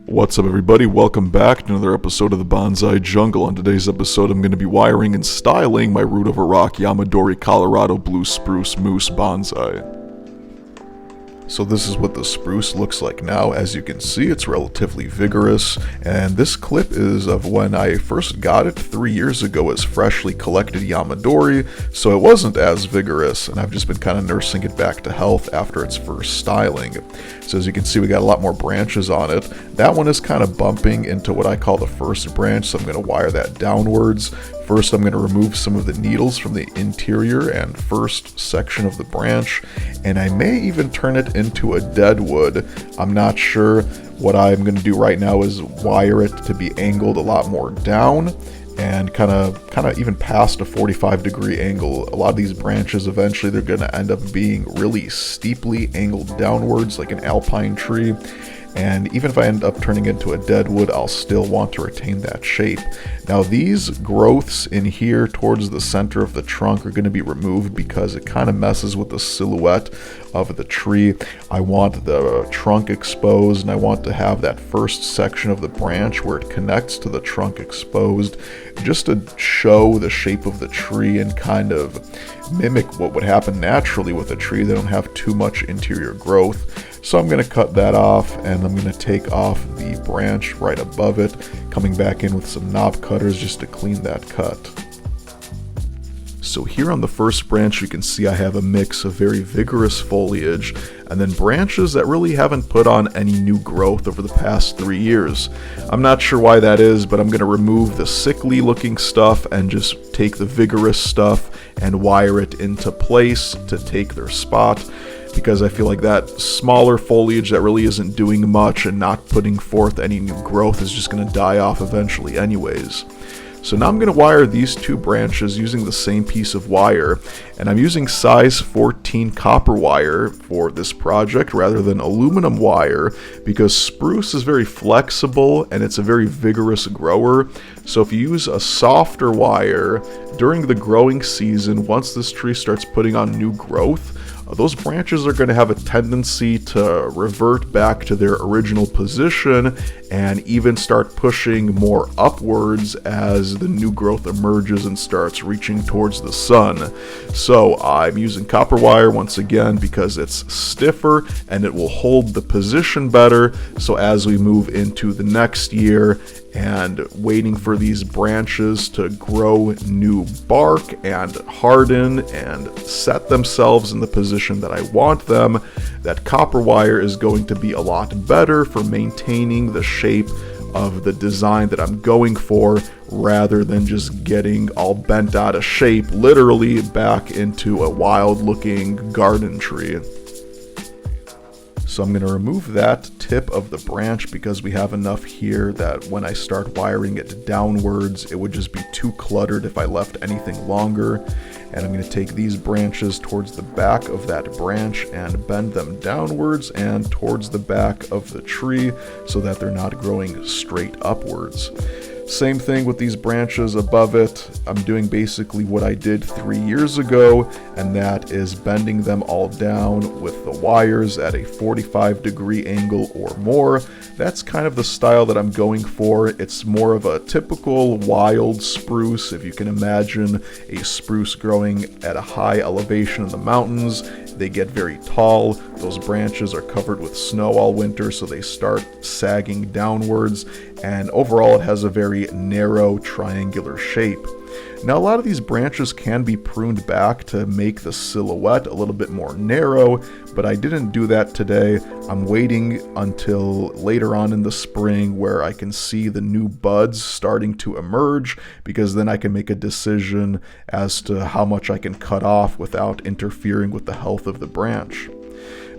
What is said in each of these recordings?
What's up, everybody? Welcome back to another episode of the Bonsai Jungle. On today's episode, I'm going to be wiring and styling my root over rock Yamadori Colorado Blue Spruce Moose Bonsai. So this is what the spruce looks like now. As you can see, it's relatively vigorous, and this clip is of when I first got it 3 years ago as freshly collected Yamadori, so it wasn't as vigorous, and I've just been kind of nursing it back to health after its first styling. So as you can see, we got a lot more branches on it. That one is kind of bumping into what I call the first branch, so I'm going to wire that downwards. First, I'm going to remove some of the needles from the interior and first section of the branch, and I may even turn it into a dead wood. I'm not sure. What I'm going to do right now is wire it to be angled a lot more down and kind of even past a 45-degree angle. A lot of these branches, eventually they're going to end up being really steeply angled downwards like an alpine tree. And even if I end up turning it into a dead wood, I'll still want to retain that shape. Now these growths in here towards the center of the trunk are going to be removed because it kind of messes with the silhouette of the tree. I want the trunk exposed, and I want to have that first section of the branch where it connects to the trunk exposed, just to show the shape of the tree and kind of mimic what would happen naturally with a tree. They don't have too much interior growth. So I'm going to cut that off, and I'm going to take off the branch right above it, coming back in with some knob cutters just to clean that cut. So here on the first branch, you can see I have a mix of very vigorous foliage and then branches that really haven't put on any new growth over the past 3 years. I'm not sure why that is, but I'm going to remove the sickly looking stuff and just take the vigorous stuff and wire it into place to take their spot, because I feel like that smaller foliage that really isn't doing much and not putting forth any new growth is just going to die off eventually anyways. So now I'm going to wire these two branches using the same piece of wire, and I'm using size 14 copper wire for this project rather than aluminum wire because spruce is very flexible and it's a very vigorous grower. So if you use a softer wire during the growing season, once this tree starts putting on new growth, those branches are going to have a tendency to revert back to their original position and even start pushing more upwards as the new growth emerges and starts reaching towards the sun. So I'm using copper wire once again because it's stiffer and it will hold the position better. So as we move into the next year and waiting for these branches to grow new bark and harden and set themselves in the position that I want them, that copper wire is going to be a lot better for maintaining the shape of the design that I'm going for, rather than just getting all bent out of shape, literally back into a wild looking garden tree. So I'm going to remove that tip of the branch because we have enough here that when I start wiring it downwards, it would just be too cluttered if I left anything longer. And I'm going to take these branches towards the back of that branch and bend them downwards and towards the back of the tree so that they're not growing straight upwards. Same thing with these branches above it. I'm doing basically what I did 3 years ago, and that is bending them all down with the wires at a 45-degree angle or more. That's kind of the style that I'm going for. It's more of a typical wild spruce. If you can imagine a spruce growing at a high elevation in the mountains, they get very tall. Those branches are covered with snow all winter, so they start sagging downwards, and overall it has a very narrow triangular shape. Now a lot of these branches can be pruned back to make the silhouette a little bit more narrow, but I didn't do that today. I'm waiting until later on in the spring where I can see the new buds starting to emerge, because then I can make a decision as to how much I can cut off without interfering with the health of the branch.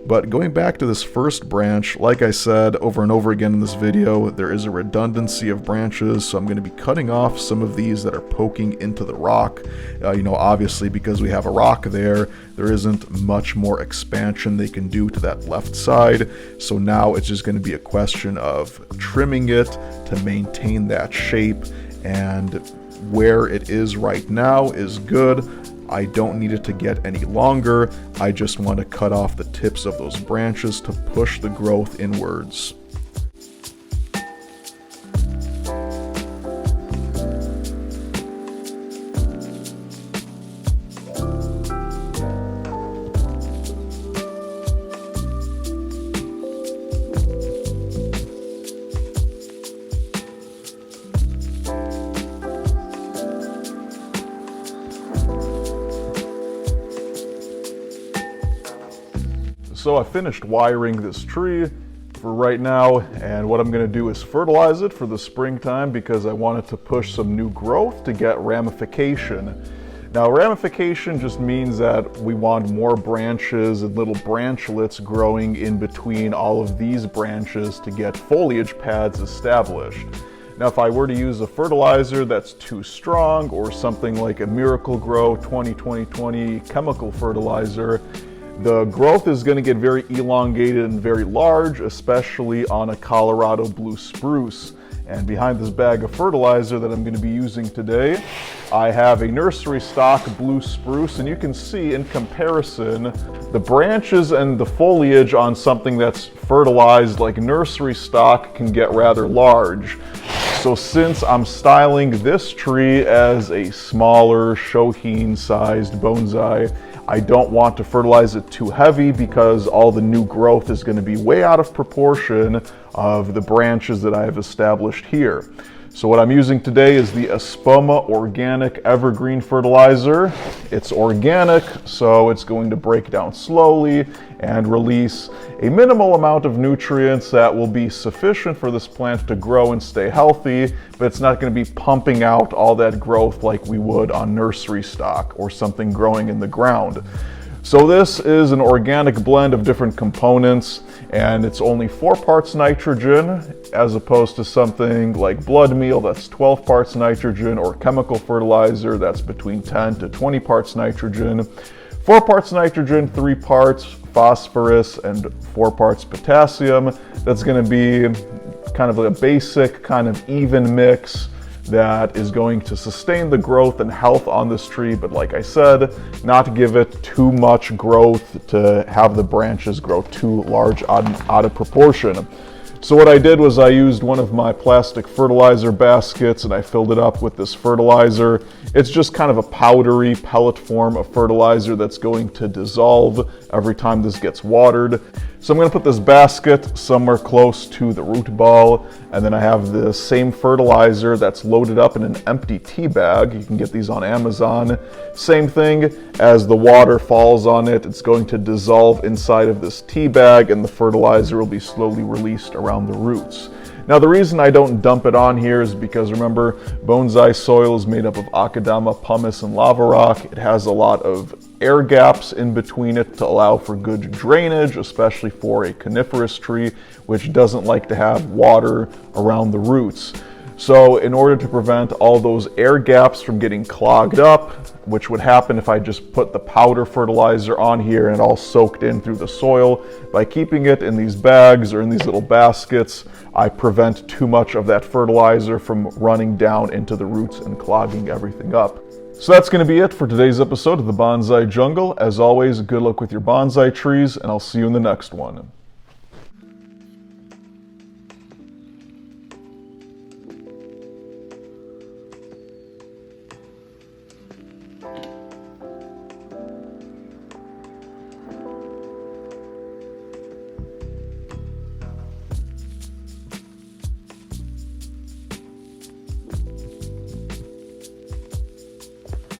But going back to this first branch, like I said over and over again in this video, there is a redundancy of branches, so I'm going to be cutting off some of these that are poking into the rock. Obviously because we have a rock there isn't much more expansion they can do to that left side. So now it's just going to be a question of trimming it to maintain that shape, and where it is right now is good. I don't need it to get any longer. I just want to cut off the tips of those branches to push the growth inwards. So I finished wiring this tree for right now, and what I'm going to do is fertilize it for the springtime because I want it to push some new growth to get ramification. Now, ramification just means that we want more branches and little branchlets growing in between all of these branches to get foliage pads established. Now, if I were to use a fertilizer that's too strong or something like a Miracle-Gro 20-20-20 chemical fertilizer, the growth is going to get very elongated and very large, especially on a Colorado Blue Spruce. And behind this bag of fertilizer that I'm going to be using today, I have a nursery stock Blue Spruce, and you can see in comparison the branches and the foliage on something that's fertilized like nursery stock can get rather large. So since I'm styling this tree as a smaller Shohin-sized bonsai, I don't want to fertilize it too heavy because all the new growth is going to be way out of proportion of the branches that I have established here. So what I'm using today is the Espoma Organic Evergreen Fertilizer. It's organic, so it's going to break down slowly and release a minimal amount of nutrients that will be sufficient for this plant to grow and stay healthy, but it's not going to be pumping out all that growth like we would on nursery stock or something growing in the ground. So this is an organic blend of different components, and it's only 4 parts nitrogen as opposed to something like blood meal that's 12 parts nitrogen or chemical fertilizer that's between 10 to 20 parts nitrogen. 4 parts nitrogen, 3 parts phosphorus, and 4 parts potassium. That's going to be kind of a basic, kind of even mix that is going to sustain the growth and health on this tree, but like I said, not give it too much growth to have the branches grow too large out of proportion. So what I did was I used one of my plastic fertilizer baskets and I filled it up with this fertilizer. It's just kind of a powdery pellet form of fertilizer that's going to dissolve every time this gets watered. So I'm going to put this basket somewhere close to the root ball, and then I have the same fertilizer that's loaded up in an empty tea bag. You can get these on Amazon. Same thing, as the water falls on it, it's going to dissolve inside of this tea bag and the fertilizer will be slowly released around the roots. Now the reason I don't dump it on here is because remember, bonsai soil is made up of akadama, pumice, and lava rock. It has a lot of air gaps in between it to allow for good drainage, especially for a coniferous tree, which doesn't like to have water around the roots. So in order to prevent all those air gaps from getting clogged up, which would happen if I just put the powder fertilizer on here and it all soaked in through the soil, by keeping it in these bags or in these little baskets, I prevent too much of that fertilizer from running down into the roots and clogging everything up. So that's going to be it for today's episode of the Bonsai Jungle. As always, good luck with your bonsai trees, and I'll see you in the next one.